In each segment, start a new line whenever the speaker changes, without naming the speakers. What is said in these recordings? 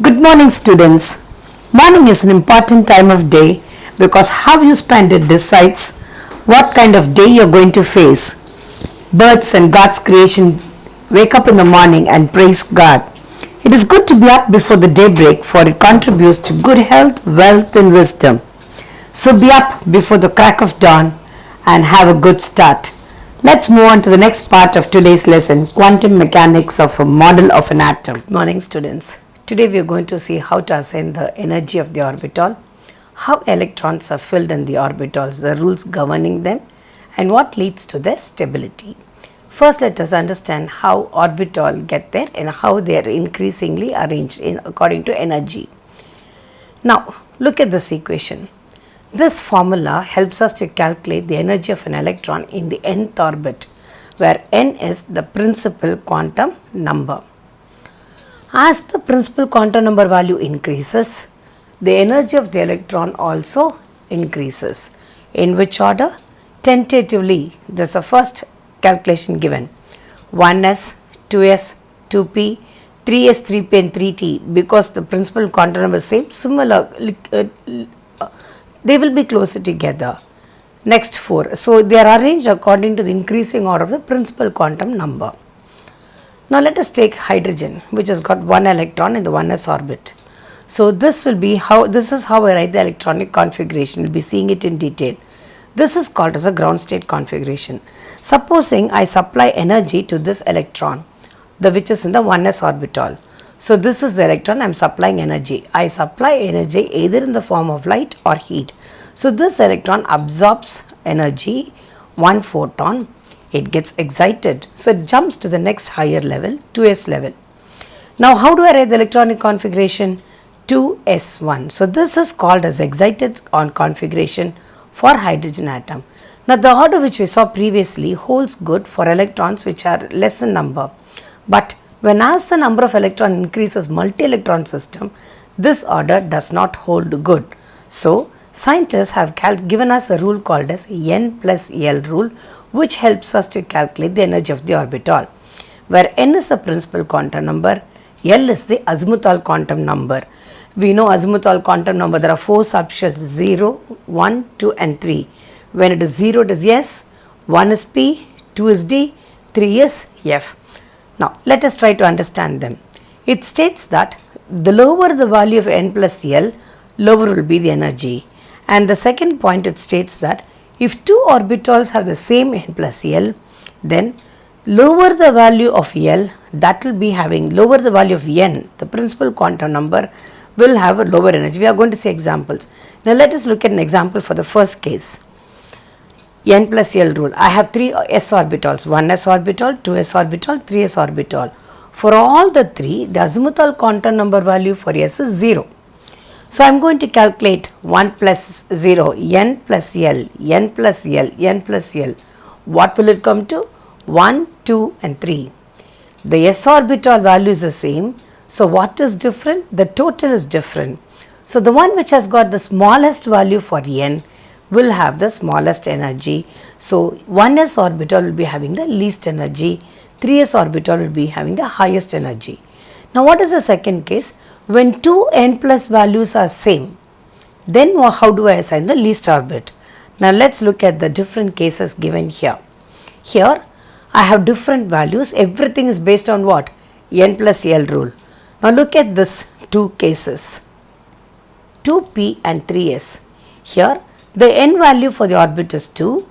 Good morning, students. Morning is an important time of day because how you spend it decides what kind of day you're going to face. Birds and God's creation wake up in the morning and praise God. It is good to be up before the daybreak for it contributes to good health, wealth, and wisdom. So be up before the crack of dawn and have a good start. Let's move on to the next part of today's lesson, quantum mechanics of a model of an atom. Good morning, students. Today we are going to see how to assign the energy of the orbital, how electrons are filled in the orbitals, the rules governing them, and what leads to their stability. First, let us understand how orbital get there and how they are increasingly arranged according to energy. Now, look at this equation. This formula helps us to calculate the energy of an electron in the nth orbit, where n is the principal quantum number. As the principal quantum number value increases, the energy of the electron also increases. In which order? Tentatively, this is the first calculation given. 1s, 2s, 2p, 3s, 3p and 3t, because the principal quantum number is same, similar, they will be closer together. Next 4. So, they are arranged according to the increasing order of the principal quantum number. Now, let us take hydrogen, which has got one electron in the 1s orbit. So, this is how I write the electronic configuration. We will be seeing it in detail. This is called as a ground state configuration. Supposing I supply energy to this electron, which is in the 1s orbital. So, this is the electron I am supplying energy. I supply energy either in the form of light or heat. So, this electron absorbs energy, one photon. It gets excited. So, it jumps to the next higher level, 2s level. Now, how do I write the electronic configuration? 2s1. So, this is called as excited on configuration for hydrogen atom. Now, the order which we saw previously holds good for electrons which are less in number. But when as the number of electron increases multi-electron system, this order does not hold good. So, scientists have given us a rule called as n plus L rule, which helps us to calculate the energy of the orbital, where n is the principal quantum number, L is the azimuthal quantum number. We know azimuthal quantum number, there are 4 subshells 0, 1, 2 and 3. When it is 0 it is S, 1 is P, 2 is D, 3 is F. Now, let us try to understand them. It states that the lower the value of n plus L, lower will be the energy. And the second point, it states that if two orbitals have the same n plus L, then lower the value of L, that will be having lower the value of n, the principal quantum number, will have a lower energy. We are going to see examples. Now, let us look at an example for the first case. N plus L rule. I have 3 s orbitals, 1s orbital, 2s orbital, 3s orbital. For all the 3, the azimuthal quantum number value for s is 0. So, I am going to calculate 1 plus 0, n plus L, n plus L, n plus L. What will it come to? 1, 2 and 3. The s orbital value is the same. So, what is different? The total is different. So, the one which has got the smallest value for n will have the smallest energy. So, 1s orbital will be having the least energy, 3s orbital will be having the highest energy. Now, what is the second case? When two n plus values are same, then how do I assign the least orbit? Now, let us look at the different cases given here. Here, I have different values. Everything is based on what? N plus L rule. Now, look at this two cases, 2p and 3s. Here, the n value for the orbit is 2.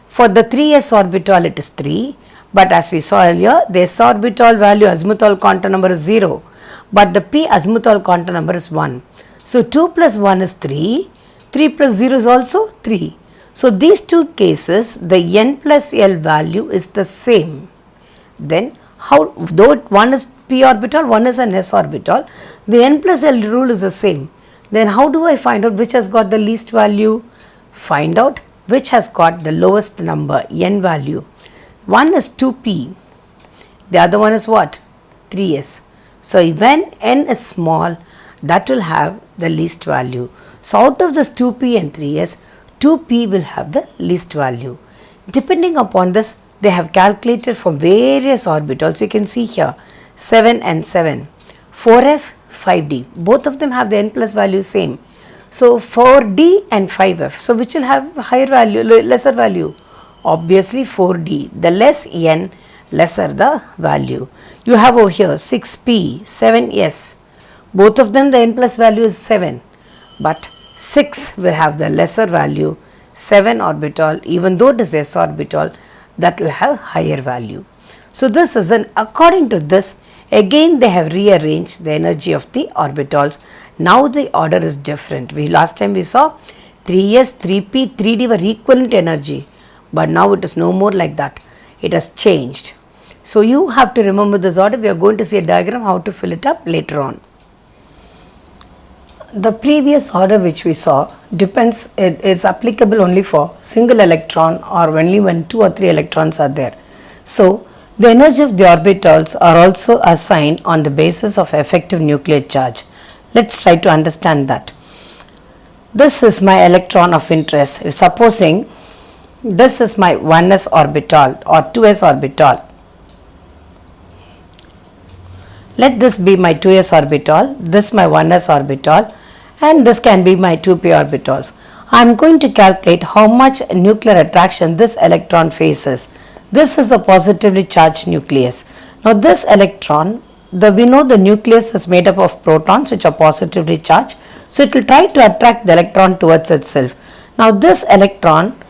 For the 3s orbital, it is 3. But as we saw earlier, the s orbital value azimuthal quantum number is 0. But the p azimuthal quantum number is 1. So, 2 plus 1 is 3, 3 plus 0 is also 3. So, these two cases, the n plus L value is the same. Then, though one is p orbital, one is an s orbital, the n plus L rule is the same. Then, how do I find out which has got the least value? Find out which has got the lowest number, n value. One is 2p, the other one is what? 3s. So, when n is small, that will have the least value. So, out of this 2p and 3s, 2p will have the least value. Depending upon this, they have calculated from various orbitals. You can see here 7 and 7, 4f, 5d. Both of them have the n plus value same. So 4d and 5f. So which will have higher value, lesser value? Obviously 4d. The less n, lesser the value. You have over here 6p, 7s. Both of them the n plus value is 7. But 6 will have the lesser value, 7 orbital, even though it is s orbital, that will have higher value. So this is according to this, again they have rearranged the energy of the orbitals. Now the order is different. Last time we saw 3s, 3p, 3d were equivalent energy, but now it is no more like that. It has changed. So you have to remember this order. We are going to see a diagram how to fill it up later on. The previous order which we saw depends, it is applicable only for single electron or only when 2 or 3 electrons are there. So the energy of the orbitals are also assigned on the basis of effective nuclear charge. Let's try to understand that. This is my electron of interest. Supposing this is my 1s orbital or 2s orbital. Let this be my 2s orbital, this my 1s orbital, and this can be my 2p orbitals. I am going to calculate how much nuclear attraction this electron faces. This is the positively charged nucleus. Now this electron, we know the nucleus is made up of protons which are positively charged. So it will try to attract the electron towards itself. Now this electron,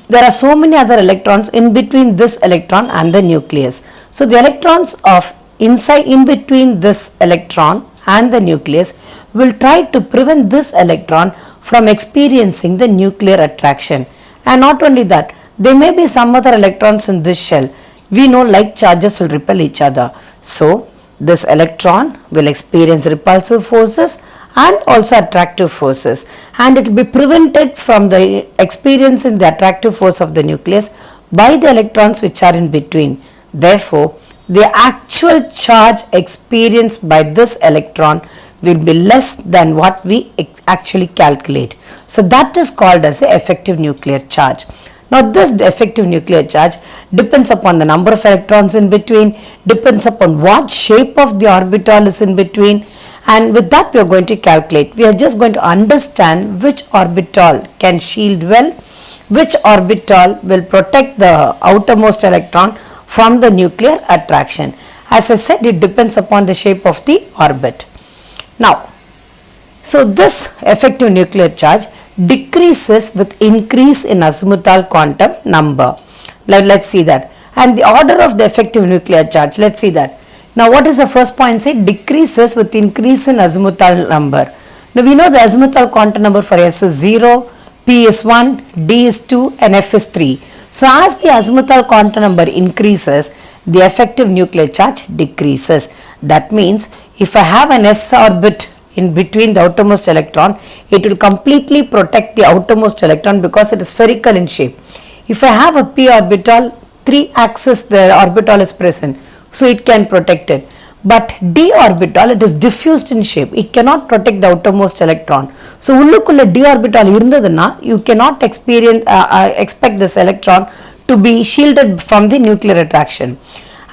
there are so many other electrons in between this electron and the nucleus. So the electrons of inside in between this electron and the nucleus will try to prevent this electron from experiencing the nuclear attraction. And not only that, there may be some other electrons in this shell. We know like charges will repel each other. So this electron will experience repulsive forces and also attractive forces, and it will be prevented from the experiencing the attractive force of the nucleus by the electrons which are in between. Therefore, the actual charge experienced by this electron will be less than what we actually calculate. So that is called as the effective nuclear charge. Now this effective nuclear charge depends upon the number of electrons in between, depends upon what shape of the orbital is in between, and with that we are going to calculate. We are just going to understand which orbital can shield well, which orbital will protect the outermost electron from the nuclear attraction. As I said, it depends upon the shape of the orbit. Now, so this effective nuclear charge decreases with increase in azimuthal quantum number. Let's see that. And the order of the effective nuclear charge, let's see that. Now what is the first point? Say decreases with increase in azimuthal number. Now we know the azimuthal quantum number for S is 0, P is 1, D is 2 and F is 3. So as the azimuthal quantum number increases, the effective nuclear charge decreases. That means if I have an s orbit in between the outermost electron, it will completely protect the outermost electron because it is spherical in shape. If I have a p orbital, 3 axis the orbital is present, so it can protect it. But d orbital, it is diffused in shape, it cannot protect the outermost electron. So உள்ளுக்குள்ள d orbital இருந்ததுன்னா, you cannot expect this electron to be shielded from the nuclear attraction.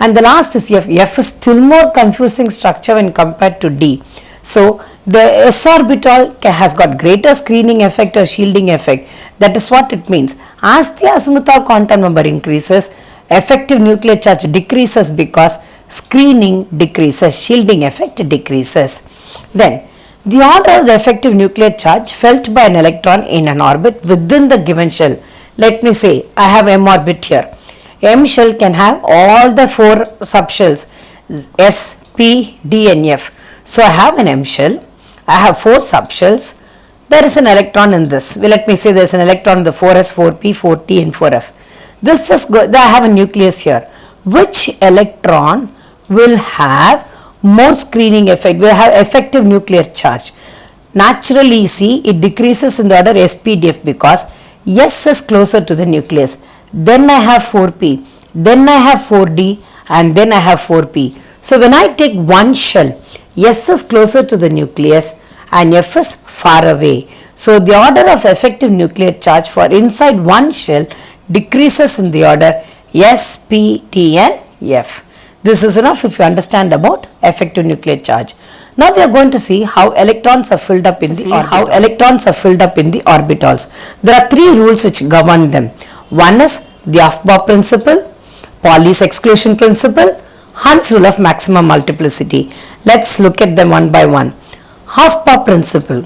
And the last is F. F is still more confusing structure when compared to D. So the s orbital has got greater screening effect or shielding effect. That is what it means. As the azimuthal quantum number increases, effective nuclear charge decreases because screening decreases, shielding effect decreases. Then the order of the effective nuclear charge felt by an electron in an orbit within the given shell. Let me say I have M orbit here. M shell can have all the 4 subshells S, P, D and F. So I have an M shell, I have 4 subshells, there is an electron in this. Let me say there is an electron in the 4s, 4p, 4t and 4f. This is good. I have a nucleus here. Which electron will have more screening effect, will have effective nuclear charge? Naturally, see, it decreases in the order SPDF because S is closer to the nucleus. Then I have 4p, then I have 4d and then I have 4p. So when I take one shell, S is closer to the nucleus and F is far away. So the order of effective nuclear charge for inside one shell decreases in the order S, P, T and F. This is enough if you understand about effective nuclear charge. Now we are going to see how electrons are filled up in the orbitals. There are three rules which govern them. One is the Aufbau principle, Pauli's exclusion principle, Hund's rule of maximum multiplicity. Let's look at them one by one. Aufbau principle.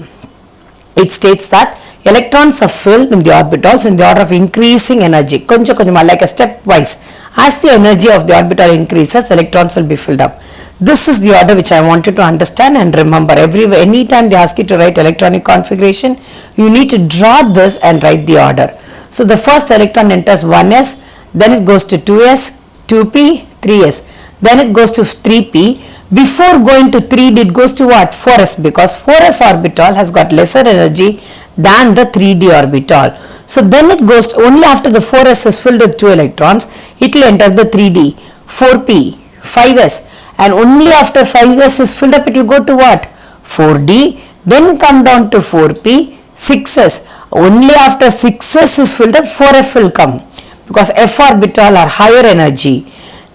It states that electrons are filled in the orbitals in the order of increasing energy. Like a stepwise. As the energy of the orbital increases, electrons will be filled up. This is the order which I want you to understand and remember. Anytime they ask you to write electronic configuration, you need to draw this and write the order. So the first electron enters 1s, then it goes to 2s, 2p, 3s. Then it goes to 3p. Before going to 3d, it goes to what? 4s, because 4s orbital has got lesser energy than the 3d orbital. So then it goes to, only after the 4s is filled with 2 electrons, it will enter the 3d, 4p, 5s, and only after 5s is filled up, it will go to what? 4d, then come down to 4p, 6s. Only after 6s is filled up, 4f will come, because f orbital are higher energy.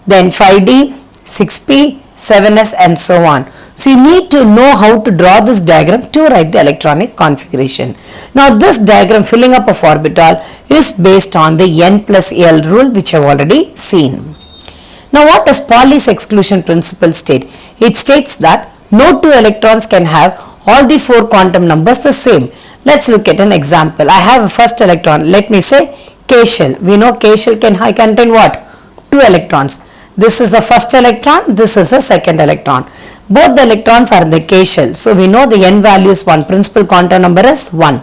Then 5d, 6p, 7s and so on. So you need to know how to draw this diagram to write the electronic configuration. Now this diagram filling up of orbital is based on the n plus l rule which I have already seen. Now what does Pauli's exclusion principle state? It states that no two electrons can have all the four quantum numbers the same. Let's look at an example. I have a first electron. Let me say K shell. We know K shell can contain what? 2 electrons. This is the first electron, this is the second electron. Both the electrons are in the K shell. So we know the n value is 1, principal quantum number is 1.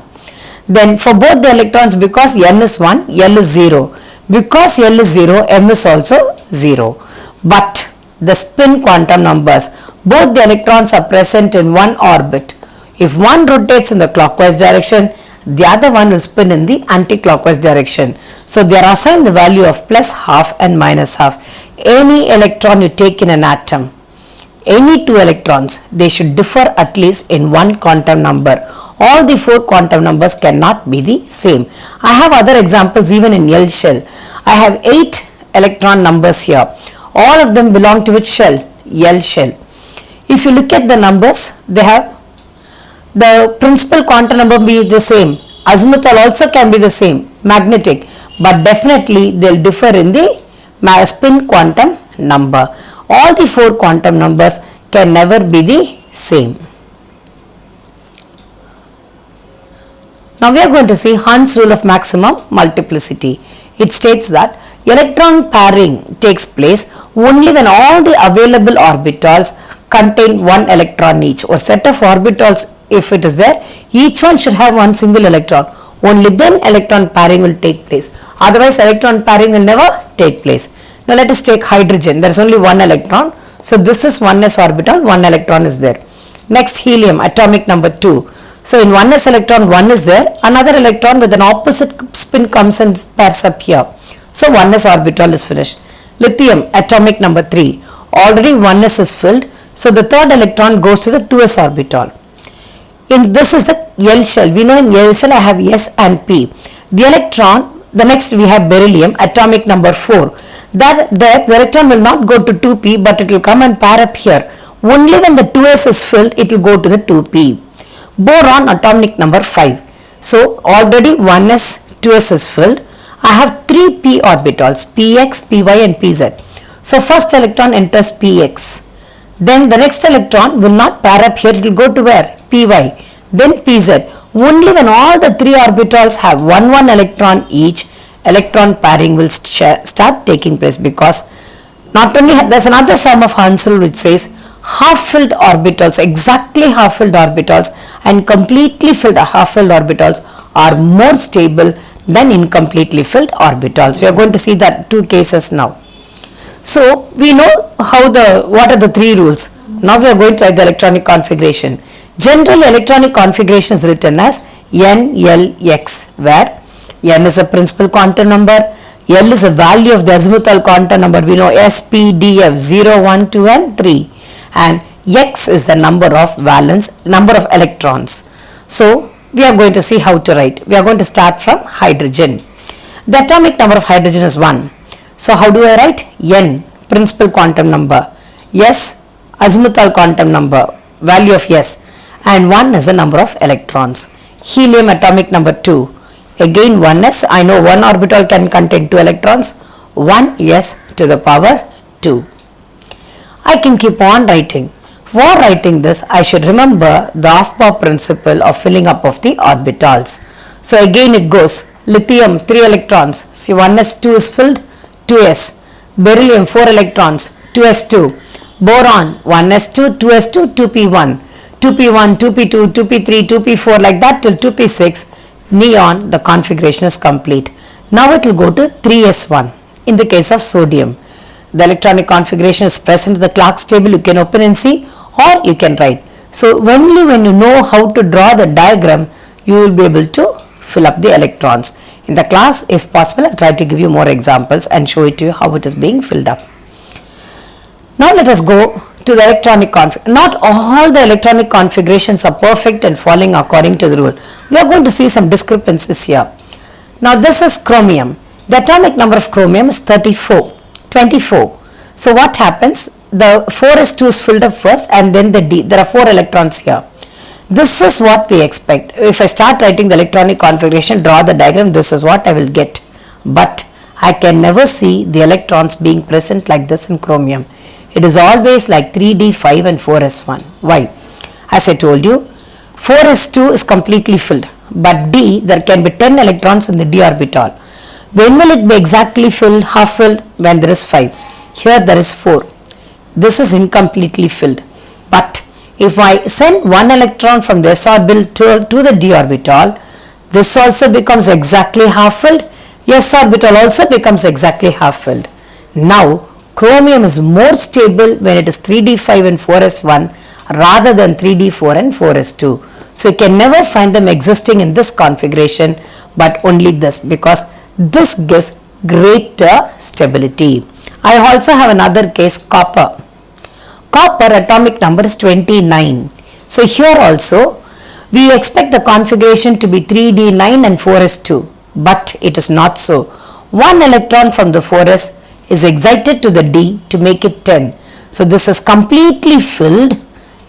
Then for both the electrons, because n is 1, L is 0. Because L is 0, M is also 0. But the spin quantum numbers, both the electrons are present in one orbit. If one rotates in the clockwise direction, the other one will spin in the anti-clockwise direction. So they are assigned the value of plus half and minus half. Any electron you take in an atom, any two electrons, they should differ at least in one quantum number. All the four quantum numbers cannot be the same. I have other examples even in L shell. I have 8 electron numbers here. All of them belong to which shell? L shell. If you look at the numbers, they have the principal quantum number be the same. Azimuthal also can be the same, magnetic, but definitely they will differ in the spin quantum number. All the four quantum numbers can never be the same. Now we are going to see Hund's rule of maximum multiplicity. It states that electron pairing takes place only when all the available orbitals contain one electron each, or set of orbitals if it is there, each one should have one single electron. Only then electron pairing will take place. Otherwise electron pairing will never take place. Now let us take hydrogen. There is only one electron. So this is 1s orbital, one electron is there. Next helium, atomic number 2. So in 1s electron 1 is there, another electron with an opposite spin comes and pairs up here. So 1s orbital is finished. Lithium, atomic number 3. Already 1s is filled. So the third electron goes to the 2s orbital. In this is the L shell. We know in L shell I have S and P. The electron, the next we have beryllium, atomic number 4. That the electron will not go to 2p, but it will come and pair up here. Only when the 2s is filled, it will go to the 2p. Boron, atomic number 5. So already 1s, 2s is filled. I have 3 p orbitals, px, py and pz. So first electron enters px. Then the next electron will not pair up here, it will go to where? Py. Then pz. Only when all the 3 orbitals have one electron each, electron pairing will start taking place, because not only there is another form of Hund's rule which says half-filled orbitals, exactly half-filled orbitals and completely filled half-filled orbitals are more stable than incompletely filled orbitals. We are going to see that 2 cases now. So we know what are the 3 rules. Now we are going to write the electronic configuration. Generally electronic configuration is written as n, l, x, where n is the principal quantum number, l is the value of the azimuthal quantum number. We know s, p, d, f, 0, 1, 2 and 3, and x is the number of electrons. So we are going to see how to write. We are going to start from hydrogen. The atomic number of hydrogen is 1. So how do I write? N, principal quantum number, S, azimuthal quantum number, value of S, and 1 is the number of electrons. Helium atomic number 2. Again 1s, I know one orbital can contain 2 electrons, 1s to the power 2. I can keep on writing. For writing this, I should remember the Aufbau principle of filling up of the orbitals. So again it goes, lithium 3 electrons, see 1s2 is filled, 2s. Beryllium 4 electrons, 2s2. Boron 1s2, 2s2, 2p1. 2p1, 2p2, 2p3, 2p4 like that till 2p6. Neon, the configuration is complete. Now it will go to 3s1. In the case of sodium, the electronic configuration is present in the Clark's table. You can open and see, or you can write. So only when you know how to draw the diagram, you will be able to fill up the electrons. In the class, if possible, I'll try to give you more examples and show it to you how it is being filled up. Now let us go to the electronic configuration. Not all the electronic configurations are perfect and following according to the rule. We are going to see some discrepancies here. Now this is chromium. The atomic number of chromium is 24. So what happens? The 4s2 is filled up first and then the D. There are 4 electrons here. This is what we expect. If I start writing the electronic configuration, draw the diagram, this is what I will get. But I can never see the electrons being present like this in chromium. It is always like 3d5 and 4s1. Why? As I told you, 4s2 is completely filled. But D, there can be 10 electrons in the D orbital. When will it be exactly filled, half filled? When there is 5. Here there is 4. This is incompletely filled. But if I send 1 electron from the s orbital to the d orbital, this also becomes exactly half filled. S orbital also becomes exactly half filled. Now, chromium is more stable when it is 3d5 and 4s1 rather than 3d4 and 4s2. So you can never find them existing in this configuration, but only this, because this gives greater stability. I also have another case, copper. Copper atomic number is 29. So here also we expect the configuration to be 3d9 and 4s2, but it is not so. 1 electron from the 4s is excited to the d to make it 10. So this is completely filled.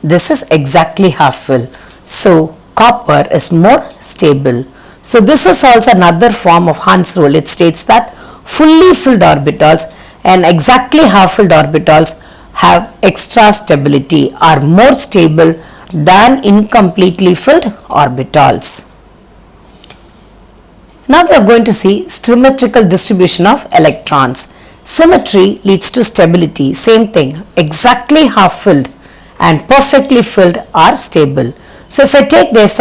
This is exactly half filled. So copper is more stable. So this is also another form of Hund's rule. It states that fully filled orbitals and exactly half filled orbitals have extra stability, are more stable than incompletely filled orbitals. Now we are going to see symmetrical distribution of electrons. Symmetry leads to stability. Same thing, exactly half filled and perfectly filled are stable. So if I take the s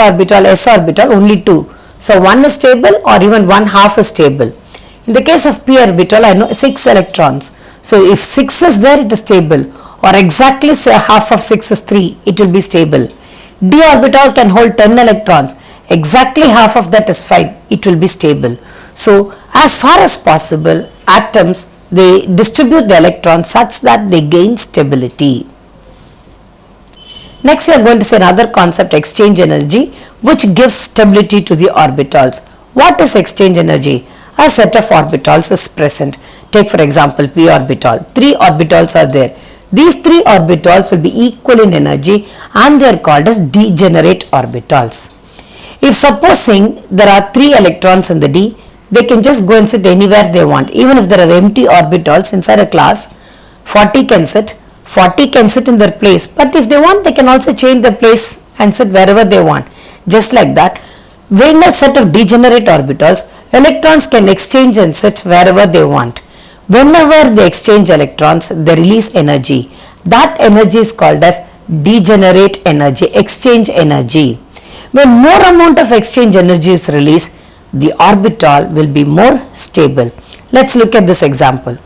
orbital only 2. So 1 is stable or even 1/2 is stable. In the case of p orbital, I know 6 electrons. So if 6 is there, it is stable, or exactly say half of 6 is 3, it will be stable. D orbital can hold 10 electrons. Exactly half of that is 5, it will be stable. So as far as possible, atoms, they distribute the electrons such that they gain stability. Next we are going to see another concept, exchange energy, which gives stability to the orbitals. What is exchange energy? A set of orbitals is present. Take for example p orbital. 3 orbitals are there. These 3 orbitals will be equal in energy and they are called as degenerate orbitals. If supposing there are 3 electrons in the d, they can just go and sit anywhere they want. Even if there are empty orbitals inside a class, 40 can sit in their place. But if they want, they can also change their place and sit wherever they want. Just like that, when a set of degenerate orbitals, electrons can exchange and sit wherever they want. Whenever they exchange electrons, they release energy. That energy is called as degenerate energy, exchange energy. When more amount of exchange energy is released, the orbital will be more stable. Let's look at this example.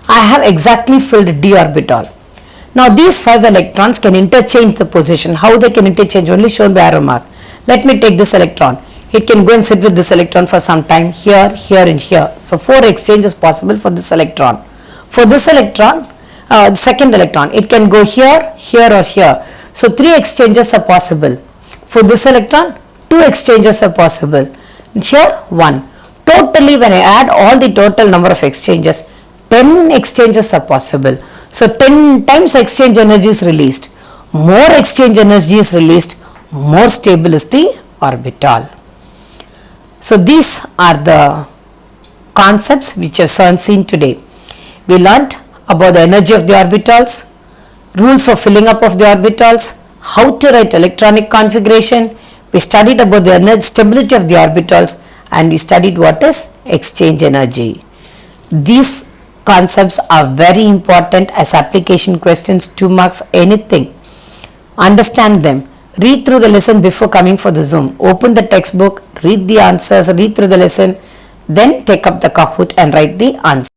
I have exactly filled d orbital. Now these 5 electrons can interchange the position. How they can interchange? Only shown by arrow mark. Let me take this electron. It can go and sit with this electron for some time, here, here and here. So 4 exchanges possible for this electron. For this electron, the second electron, it can go here, here or here. So 3 exchanges are possible. For this electron, 2 exchanges are possible. Here 1. Totally, when I add all the total number of exchanges, 10 exchanges are possible. So 10 times exchange energy is released. more exchange energy is released, more stable is the orbital. So these are the concepts which we have seen today. We learnt about the energy of the orbitals, rules of filling up of the orbitals, how to write electronic configuration. We studied about the energy stability of the orbitals, and we studied what is exchange energy. These concepts are very important as application questions, 2 marks, anything. Understand them. Read through the lesson before coming for the Zoom. Open the textbook, read the answers, read through the lesson, then take up the Kahoot and write the answer.